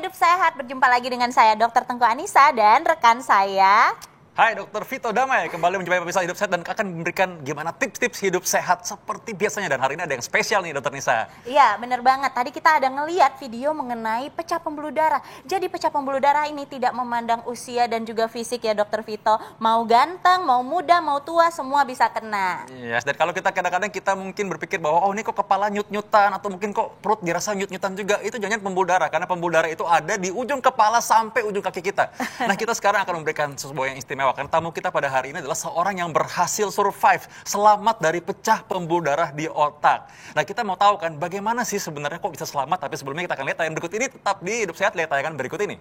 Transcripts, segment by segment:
Hidup Sehat, berjumpa lagi dengan saya Dr. Tengku Anissa dan rekan saya. Hai, Dr. Vito Damai kembali menjumpai pemirsa Hidup Sehat dan akan memberikan gimana tips-tips hidup sehat seperti biasanya. Dan hari ini ada yang spesial nih, Dr. Nisa. Iya, bener banget. Tadi kita ada ngeliat video mengenai pecah pembuluh darah. Jadi pecah pembuluh darah ini tidak memandang usia dan juga fisik ya, Dr. Vito. Mau ganteng, mau muda, mau tua, semua bisa kena. Yes, dan kalau kita kadang-kadang kita mungkin berpikir bahwa oh ini kok kepala nyut-nyutan atau mungkin kok perut dirasa nyut-nyutan juga, itu jangan pembuluh darah karena pembuluh darah itu ada di ujung kepala sampai ujung kaki kita. Nah, kita sekarang akan memberikan sesuatu yang istimewa. Karena tamu kita pada hari ini adalah seorang yang berhasil survive, selamat dari pecah pembuluh darah di otak. Nah, kita mau tahu kan bagaimana sih sebenarnya kok bisa selamat, tapi sebelumnya kita akan lihat tayangan berikut ini. Tetap di Hidup Sehat, lihat tayangan berikut ini.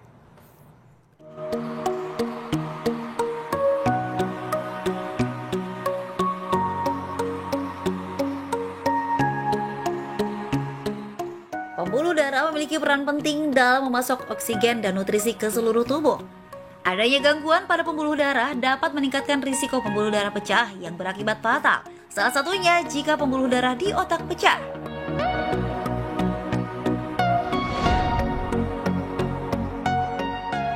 Pembuluh darah memiliki peran penting dalam memasok oksigen dan nutrisi ke seluruh tubuh. Adanya gangguan pada pembuluh darah dapat meningkatkan risiko pembuluh darah pecah yang berakibat fatal. Salah satunya jika pembuluh darah di otak pecah.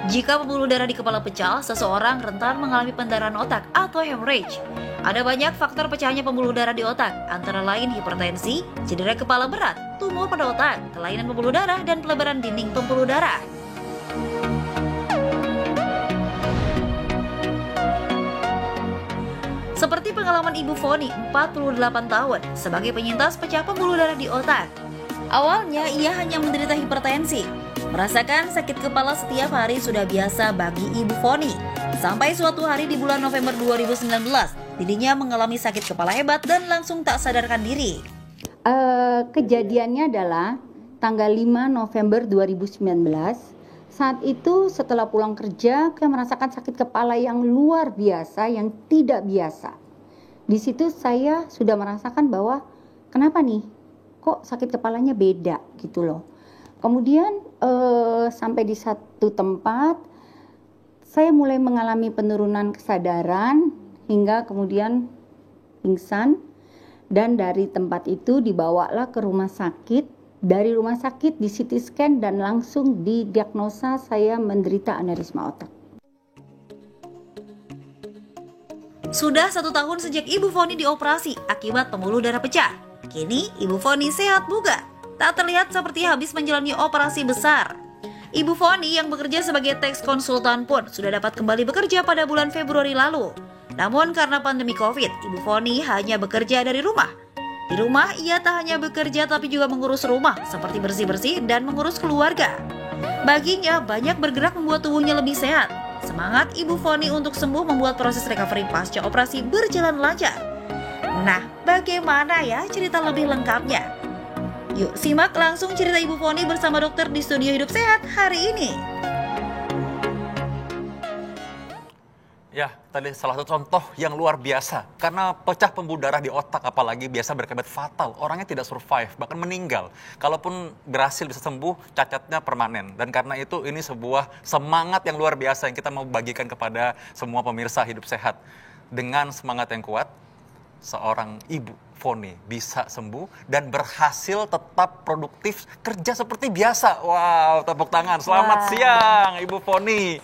Jika pembuluh darah di kepala pecah, seseorang rentan mengalami pendarahan otak atau hemorrhage. Ada banyak faktor pecahnya pembuluh darah di otak, antara lain hipertensi, cedera kepala berat, tumor pada otak, kelainan pembuluh darah, dan pelebaran dinding pembuluh darah. Seperti pengalaman Ibu Foni, 48 tahun, sebagai penyintas pecah pembuluh darah di otak. Awalnya ia hanya menderita hipertensi. Merasakan sakit kepala setiap hari sudah biasa bagi Ibu Foni. Sampai suatu hari di bulan November 2019, dirinya mengalami sakit kepala hebat dan langsung tak sadarkan diri. Kejadiannya adalah tanggal 5 November 2019. Saat itu setelah pulang kerja, saya merasakan sakit kepala yang luar biasa, yang tidak biasa. Di situ saya sudah merasakan bahwa kenapa nih, kok sakit kepalanya beda gitu loh. Kemudian sampai di satu tempat, saya mulai mengalami penurunan kesadaran hingga kemudian pingsan. Dan dari tempat itu dibawalah ke rumah sakit. Dari rumah sakit di CT scan dan langsung didiagnosa saya menderita aneurisma otak. Sudah 1 tahun sejak Ibu Foni dioperasi akibat pembuluh darah pecah. Kini Ibu Foni sehat bugar, tak terlihat seperti habis menjalani operasi besar. Ibu Foni yang bekerja sebagai tax konsultan pun sudah dapat kembali bekerja pada bulan Februari lalu. Namun karena pandemi COVID, Ibu Foni hanya bekerja dari rumah. Di rumah, ia tak hanya bekerja tapi juga mengurus rumah seperti bersih-bersih dan mengurus keluarga. Baginya, banyak bergerak membuat tubuhnya lebih sehat. Semangat Ibu Foni untuk sembuh membuat proses recovery pasca operasi berjalan lancar. Nah, bagaimana ya cerita lebih lengkapnya? Yuk simak langsung cerita Ibu Foni bersama dokter di Studio Hidup Sehat hari ini. Ya, tadi salah satu contoh yang luar biasa. Karena pecah pembuluh darah di otak apalagi biasa berakibat fatal. Orangnya tidak survive, bahkan meninggal. Kalaupun berhasil bisa sembuh, cacatnya permanen. Dan karena itu ini sebuah semangat yang luar biasa yang kita mau bagikan kepada semua pemirsa Hidup Sehat. Dengan semangat yang kuat, seorang Ibu Foni bisa sembuh dan berhasil tetap produktif kerja seperti biasa. Wow, tepuk tangan. Selamat siang Ibu Foni.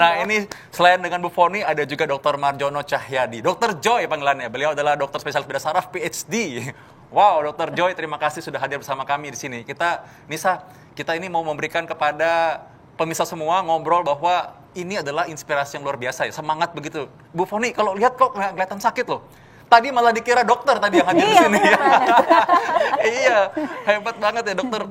Nah, ini selain dengan Bu Foni ada juga Dr. Marjono Cahyadi. Dr. Joy panggilannya. Beliau adalah dokter spesialis bedah saraf PhD. Wow, Dr. Joy, terima kasih sudah hadir bersama kami di sini. Kita ini mau memberikan kepada pemirsa semua ngobrol bahwa ini adalah inspirasi yang luar biasa ya. Semangat begitu. Bu Foni, kalau lihat kok nggak kelihatan sakit loh. Tadi malah dikira dokter tadi yang hadir di sini. Iya, hebat banget ya dokter.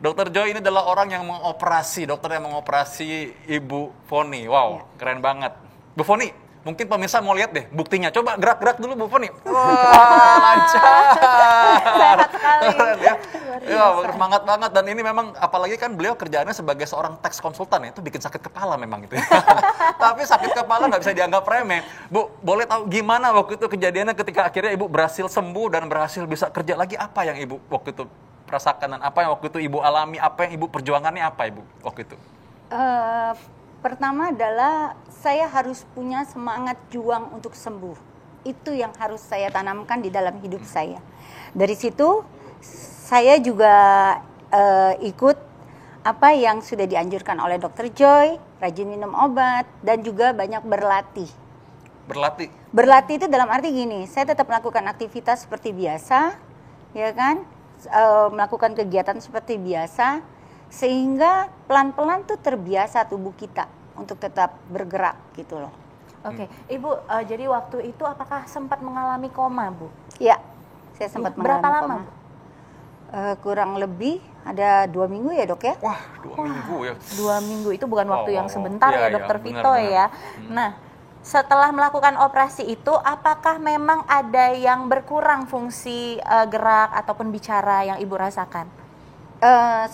Dokter Joy ini adalah orang yang dokter yang mengoperasi Ibu Foni. Wow, keren banget. Bu Foni, mungkin pemirsa mau lihat deh buktinya. Coba gerak-gerak dulu Bu Foni. Wah, lancar. Sehat sekali. Ya, semangat banget. Dan ini memang apalagi kan beliau kerjaannya sebagai seorang tax konsultan ya, itu bikin sakit kepala memang gitu ya. Tapi sakit kepala nggak bisa dianggap remeh. Bu, boleh tahu gimana waktu itu kejadiannya ketika akhirnya Ibu berhasil sembuh dan berhasil bisa kerja lagi? Apa yang Ibu waktu itu rasakan dan apa yang waktu itu Ibu alami? Apa yang Ibu perjuangannya apa Ibu waktu itu? Pertama adalah saya harus punya semangat juang untuk sembuh. Itu yang harus saya tanamkan di dalam hidup saya. Dari situ saya juga ikut apa yang sudah dianjurkan oleh Dokter Joy, rajin minum obat, dan juga banyak berlatih. Berlatih. Berlatih itu dalam arti gini, saya tetap melakukan aktivitas seperti biasa, ya kan, melakukan kegiatan seperti biasa, sehingga pelan-pelan tuh terbiasa tubuh kita untuk tetap bergerak gitu loh. Oke, Ibu, jadi waktu itu apakah sempat mengalami koma, Bu? Ya, saya sempat mengalami Berapa lama, koma. Bu? Kurang lebih ada 2 minggu ya dok ya. Wah, 2 minggu ya. 2 minggu itu bukan waktu Wow, yang wow, wow. sebentar Iya, ya, iya, Dokter benar, Vito benar. ya. Nah, setelah melakukan operasi itu, apakah memang ada yang berkurang fungsi gerak ataupun bicara yang Ibu rasakan?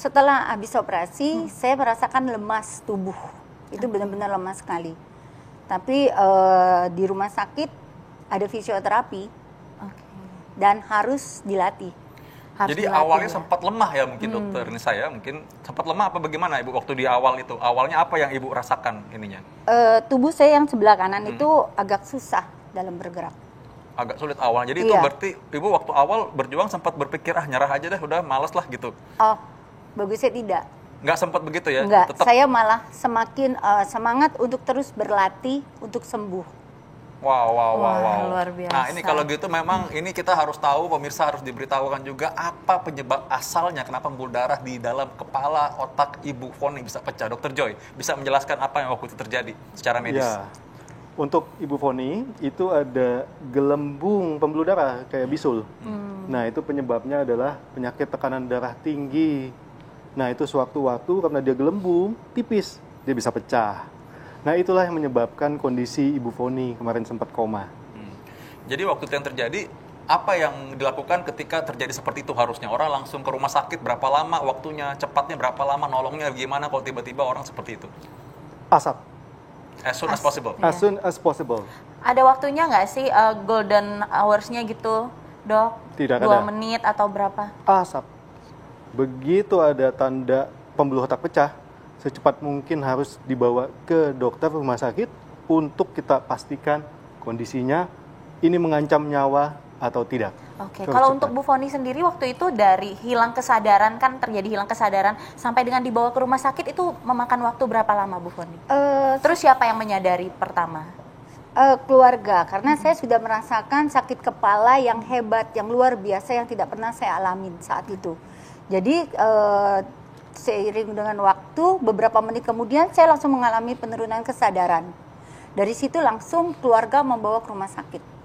Setelah habis operasi, saya merasakan lemas tubuh. Itu benar-benar lemas sekali. Tapi di rumah sakit ada fisioterapi Oke. dan harus dilatih. Harus Jadi dilatih awalnya ya. sempat lemah ya mungkin dokter. Ini saya mungkin sempat lemah apa bagaimana Ibu waktu di awal itu? Awalnya apa yang Ibu rasakan ininya? Tubuh saya yang sebelah kanan itu agak susah dalam bergerak. Agak sulit awalnya. Jadi itu Iya. berarti Ibu waktu awal berjuang sempat berpikir nyerah aja deh, udah malas lah gitu. Oh, bagusnya tidak. Nggak sempat begitu ya? Enggak, Tetap. saya malah semakin semangat untuk terus berlatih untuk sembuh. Wow. Wah, luar biasa. Nah ini kalau gitu memang ini kita harus tahu, pemirsa harus diberitahukan juga apa penyebab asalnya kenapa pembuluh darah di dalam kepala otak Ibu Foni bisa pecah. Dokter Joy bisa menjelaskan apa yang waktu itu terjadi secara medis? Ya, untuk Ibu Foni itu ada gelembung pembuluh darah kayak bisul. Nah itu penyebabnya adalah penyakit tekanan darah tinggi. Nah itu sewaktu-waktu karena dia gelembung tipis, dia bisa pecah. Nah itulah yang menyebabkan kondisi Ibu Foni kemarin sempat koma. Jadi waktu itu yang terjadi, apa yang dilakukan ketika terjadi seperti itu harusnya? Orang langsung ke rumah sakit, berapa lama waktunya, cepatnya berapa lama, nolongnya gimana kalau tiba-tiba orang seperti itu? Asap, As soon as possible. as soon as possible. Ada waktunya nggak sih golden hours-nya gitu, Dok? Tidak 2 ada. menit atau berapa? Asap. Begitu ada tanda pembuluh otak pecah, secepat mungkin harus dibawa ke dokter rumah sakit untuk kita pastikan kondisinya ini mengancam nyawa atau tidak. Oke, Harus kalau cepat. untuk Bu Foni sendiri waktu itu dari hilang kesadaran, kan terjadi hilang kesadaran, sampai dengan dibawa ke rumah sakit itu memakan waktu berapa lama, Bu Foni? Terus siapa yang menyadari pertama? Keluarga, karena saya sudah merasakan sakit kepala yang hebat, yang luar biasa, yang tidak pernah saya alamin saat itu. Jadi seiring dengan waktu, beberapa menit kemudian saya langsung mengalami penurunan kesadaran. Dari situ langsung keluarga membawa ke rumah sakit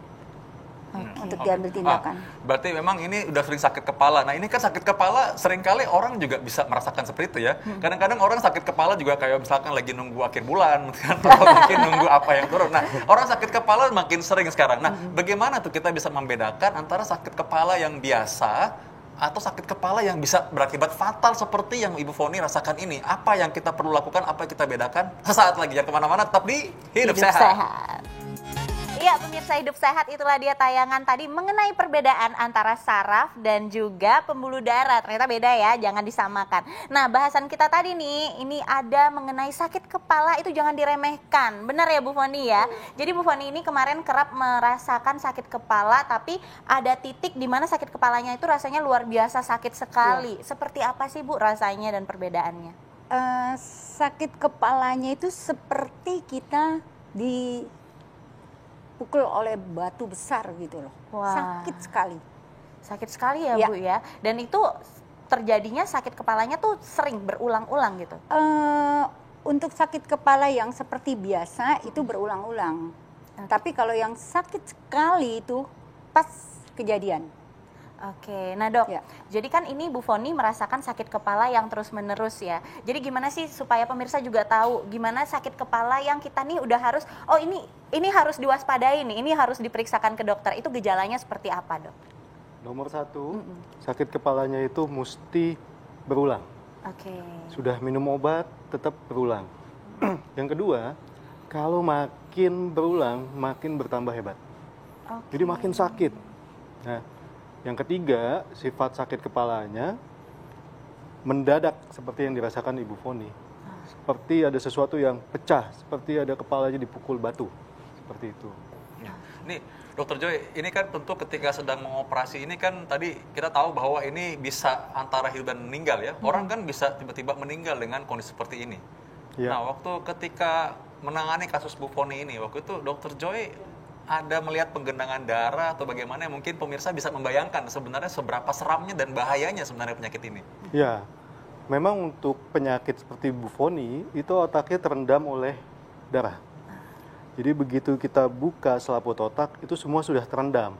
untuk diambil tindakan. Berarti memang ini udah sering sakit kepala. Nah ini kan sakit kepala seringkali orang juga bisa merasakan seperti itu ya. Kadang-kadang orang sakit kepala juga kayak misalkan lagi nunggu akhir bulan, kan? Atau mungkin nunggu apa yang turun. Nah orang sakit kepala makin sering sekarang. Nah bagaimana tuh kita bisa membedakan antara sakit kepala yang biasa atau sakit kepala yang bisa berakibat fatal seperti yang Ibu Foni rasakan ini? Apa yang kita perlu lakukan, apa yang kita bedakan? Sesaat lagi, yang kemana-mana tetap di Hidup Sehat. Iya, pemirsa Hidup Sehat, itulah dia tayangan tadi mengenai perbedaan antara saraf dan juga pembuluh darah. Ternyata beda ya, jangan disamakan. Nah, bahasan kita tadi nih, ini ada mengenai sakit kepala, itu jangan diremehkan. Benar ya Bu Foni ya? Jadi Bu Foni ini kemarin kerap merasakan sakit kepala, tapi ada titik di mana sakit kepalanya itu rasanya luar biasa sakit sekali. Seperti apa sih Bu rasanya dan perbedaannya? Sakit kepalanya itu seperti kita dipukul oleh batu besar gitu loh. Wah. Sakit sekali. Sakit sekali ya, Ya. Bu ya. Dan itu terjadinya sakit kepalanya tuh sering berulang-ulang gitu. Untuk sakit kepala yang seperti biasa itu berulang-ulang. Tapi kalau yang sakit sekali itu pas kejadian. Oke, nah Dok, Ya. jadi kan ini Bu Foni merasakan sakit kepala yang terus-menerus ya. Jadi gimana sih supaya pemirsa juga tahu gimana sakit kepala yang kita nih udah harus, oh ini harus diwaspadai nih, ini harus diperiksakan ke dokter. Itu gejalanya seperti apa, Dok? Nomor 1, sakit kepalanya itu mesti berulang. Oke. Sudah minum obat, tetap berulang. Yang kedua, kalau makin berulang, makin bertambah hebat. Oke. Jadi makin sakit. Nah, yang ketiga, sifat sakit kepalanya mendadak seperti yang dirasakan Ibu Foni. Seperti ada sesuatu yang pecah, seperti ada kepalanya dipukul batu. Seperti itu. Ya. Nih, Dokter Joy, ini kan tentu ketika sedang mengoperasi ini kan tadi kita tahu bahwa ini bisa antara hidup dan meninggal ya. Orang kan bisa tiba-tiba meninggal dengan kondisi seperti ini. Ya. Nah, waktu ketika menangani kasus Bu Foni ini, waktu itu Dokter Joy ada melihat penggenangan darah atau bagaimana yang mungkin pemirsa bisa membayangkan sebenarnya seberapa seramnya dan bahayanya sebenarnya penyakit ini. Ya, memang untuk penyakit seperti Bu Foni itu otaknya terendam oleh darah. Jadi begitu kita buka selaput otak itu semua sudah terendam.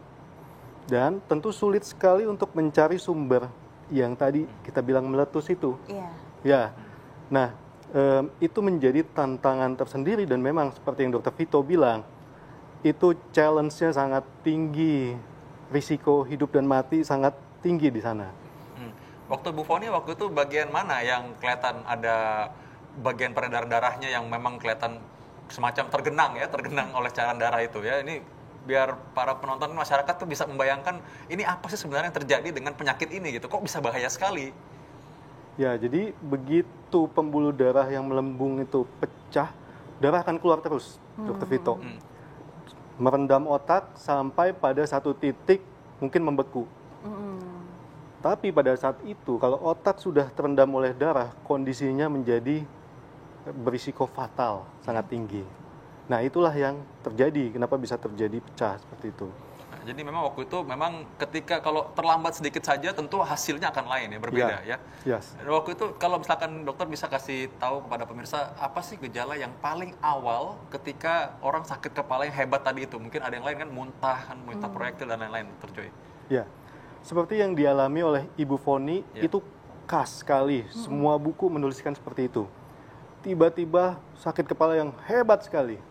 Dan tentu sulit sekali untuk mencari sumber yang tadi kita bilang meletus itu. Iya. Ya, nah itu menjadi tantangan tersendiri dan memang seperti yang Dr. Vito bilang, itu challenge-nya sangat tinggi, risiko hidup dan mati sangat tinggi di sana. Waktu Bu Foni waktu itu bagian mana yang kelihatan ada bagian peredaran darahnya yang memang kelihatan semacam tergenang oleh cairan darah itu ya. Ini biar para penonton masyarakat tuh bisa membayangkan ini apa sih sebenarnya yang terjadi dengan penyakit ini gitu. Kok bisa bahaya sekali? Ya, jadi begitu pembuluh darah yang melembung itu pecah, darah akan keluar terus, Dr. Vito. Merendam otak sampai pada satu titik mungkin membeku. Tapi pada saat itu, kalau otak sudah terendam oleh darah, kondisinya menjadi berisiko fatal, sangat tinggi. Nah, itulah yang terjadi, kenapa bisa terjadi pecah seperti itu. Nah, jadi memang waktu itu memang ketika kalau terlambat sedikit saja tentu hasilnya akan lain ya, berbeda ya. Yes. Dan waktu itu kalau misalkan dokter bisa kasih tahu kepada pemirsa apa sih gejala yang paling awal ketika orang sakit kepala yang hebat tadi itu? Mungkin ada yang lain kan muntah proyektil dan lain-lain, Dr. Joy. Ya, seperti yang dialami oleh Ibu Foni itu khas sekali. Semua buku menuliskan seperti itu. Tiba-tiba sakit kepala yang hebat sekali.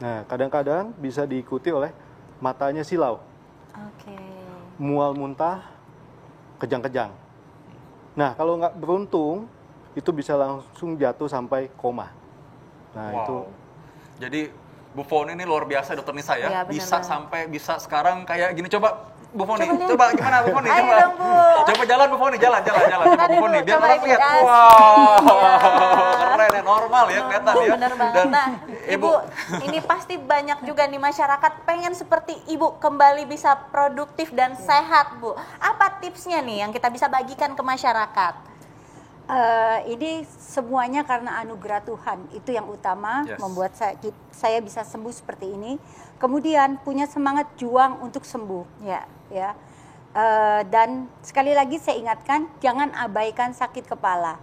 Nah, kadang-kadang bisa diikuti oleh matanya silau. Oke. Mual muntah, kejang-kejang. Nah, kalau nggak beruntung, itu bisa langsung jatuh sampai koma. Nah, itu. Jadi Bu Foni ini luar biasa Dokter Nisa ya. Iya, benar bisa banget. sampai bisa sekarang kayak gini. Coba Bu Foni, Coba lihat. coba gimana Bu Foni? Ayo Coba. dong, Bu. Coba jalan Bu Foni, jalan. Coba Tadi Bu Foni, dulu, biar coba orang ini, lihat. asik. Wow, keren ya, normal ya kelihatan ya. Bener banget. Dan Nah, Ibu, ini pasti banyak juga nih masyarakat pengen seperti Ibu kembali bisa produktif dan sehat, Bu. Apa tipsnya nih yang kita bisa bagikan ke masyarakat? Ini semuanya karena anugerah Tuhan, itu yang utama. Yes. Membuat saya bisa sembuh seperti ini. Kemudian punya semangat juang untuk sembuh, Ya. ya. Dan sekali lagi saya ingatkan, jangan abaikan sakit kepala,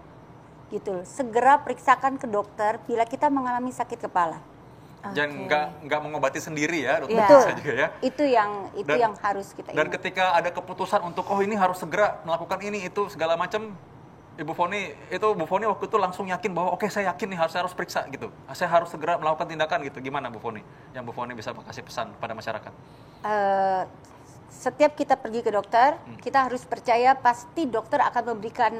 gitu. Segera periksakan ke dokter bila kita mengalami sakit kepala. jangan nggak mengobati sendiri ya Dokter Iya. Betul. Nisa juga ya. Itu yang harus kita Dan ingat. ketika ada keputusan untuk ini harus segera melakukan ini itu segala macam, Ibu Foni waktu itu langsung yakin bahwa oke, saya yakin nih saya harus periksa gitu. Saya harus segera melakukan tindakan gitu. Gimana Bu Foni? Yang Bu Foni bisa kasih pesan pada masyarakat? Setiap kita pergi ke dokter, kita harus percaya pasti dokter akan memberikan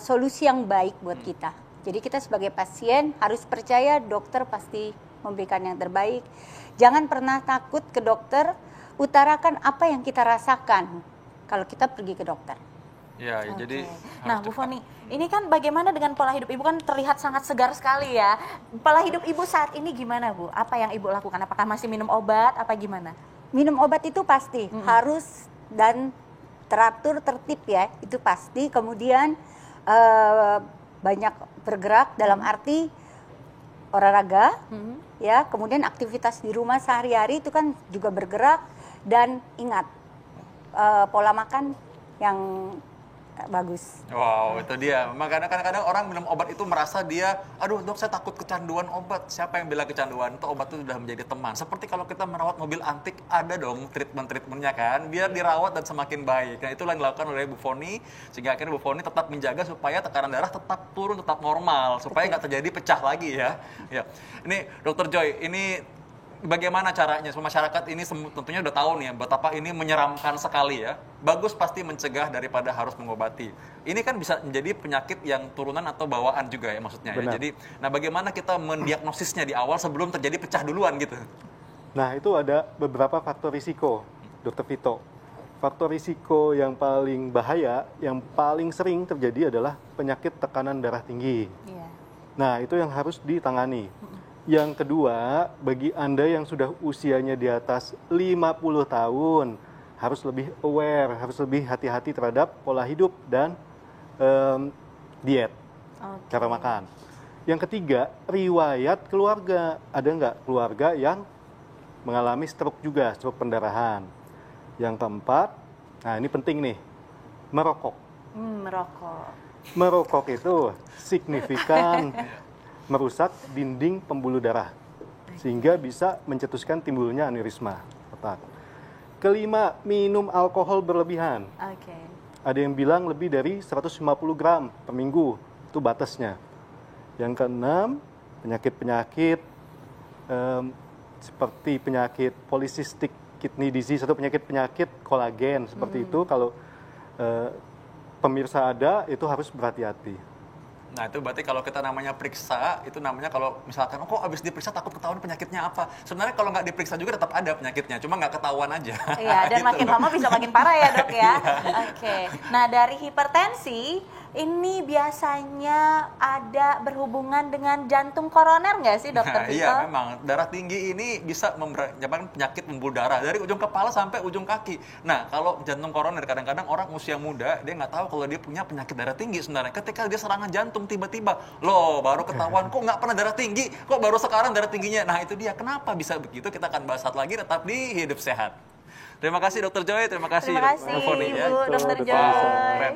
solusi yang baik buat kita. Jadi kita sebagai pasien harus percaya dokter pasti memberikan yang terbaik. Jangan pernah takut ke dokter, utarakan apa yang kita rasakan kalau kita pergi ke dokter. Ya, Oke. jadi Nah, harus Bu cepat. Foni, ini kan bagaimana dengan pola hidup Ibu kan terlihat sangat segar sekali ya. Pola hidup Ibu saat ini gimana, Bu? Apa yang Ibu lakukan? Apakah masih minum obat? Apa gimana? Minum obat itu pasti harus dan teratur tertib ya, itu pasti. Kemudian banyak bergerak dalam arti olahraga, ya. Kemudian aktivitas di rumah sehari-hari itu kan juga bergerak, dan ingat pola makan yang bagus. Wow, itu dia. Makanya kadang-kadang orang minum obat itu merasa dia, aduh dok saya takut kecanduan obat. Siapa yang bilang kecanduan? Itu obat itu sudah menjadi teman. Seperti kalau kita merawat mobil antik, ada dong treatment-treatmentnya kan, biar dirawat dan semakin baik. Nah itulah yang dilakukan oleh Bu Foni, sehingga akhirnya Bu Foni tetap menjaga supaya tekanan darah tetap turun, tetap normal, supaya nggak terjadi pecah lagi ya. Ya. Ini Dr. Joy, ini bagaimana caranya supaya masyarakat ini tentunya udah tahu nih ya betapa ini menyeramkan sekali ya. Bagus pasti mencegah daripada harus mengobati. Ini kan bisa menjadi penyakit yang turunan atau bawaan juga ya maksudnya ya. Benar. Jadi nah bagaimana kita mendiagnosisnya di awal sebelum terjadi pecah duluan gitu. Nah, itu ada beberapa faktor risiko, Dr. Vito. Faktor risiko yang paling bahaya, yang paling sering terjadi adalah penyakit tekanan darah tinggi. Iya. Nah, itu yang harus ditangani. Yang kedua, bagi Anda yang sudah usianya di atas 50 tahun, harus lebih aware, harus lebih hati-hati terhadap pola hidup dan diet, cara makan. Yang ketiga, riwayat keluarga. Ada nggak keluarga yang mengalami stroke juga, stroke pendarahan. Yang keempat, nah ini penting nih, merokok. Merokok. Merokok itu signifikan merusak dinding pembuluh darah, sehingga bisa mencetuskan timbulnya aneurisma otak. Kelima, minum alkohol berlebihan. Oke. Ada yang bilang lebih dari 150 gram per minggu, itu batasnya. Yang keenam, penyakit-penyakit seperti penyakit polycystic kidney disease atau penyakit-penyakit kolagen seperti itu. Kalau pemirsa ada, itu harus berhati-hati. Nah itu berarti kalau kita namanya periksa, itu namanya kalau misalkan, oh kok abis diperiksa takut ketahuan penyakitnya apa. Sebenarnya kalau nggak diperiksa juga tetap ada penyakitnya, cuma nggak ketahuan aja. Iya, dan Gitu makin loh. lama bisa makin parah ya dok ya. Oke, nah dari hipertensi, ini biasanya ada berhubungan dengan jantung koroner nggak sih dokter Nah, Vito? iya memang darah tinggi ini bisa menyebabkan penyakit pembuluh darah dari ujung kepala sampai ujung kaki. Nah kalau jantung koroner kadang-kadang orang usia muda dia nggak tahu kalau dia punya penyakit darah tinggi sebenarnya. Ketika dia serangan jantung tiba-tiba, loh baru ketahuan kok nggak pernah darah tinggi, kok baru sekarang darah tingginya. Nah itu dia kenapa bisa begitu. Kita akan bahas saat lagi tetap di Hidup Sehat. Terima kasih Dokter Joy, terima kasih Terima kasih Dr. Foni, ya. Ibu Dokter Betul, Joy. Keren.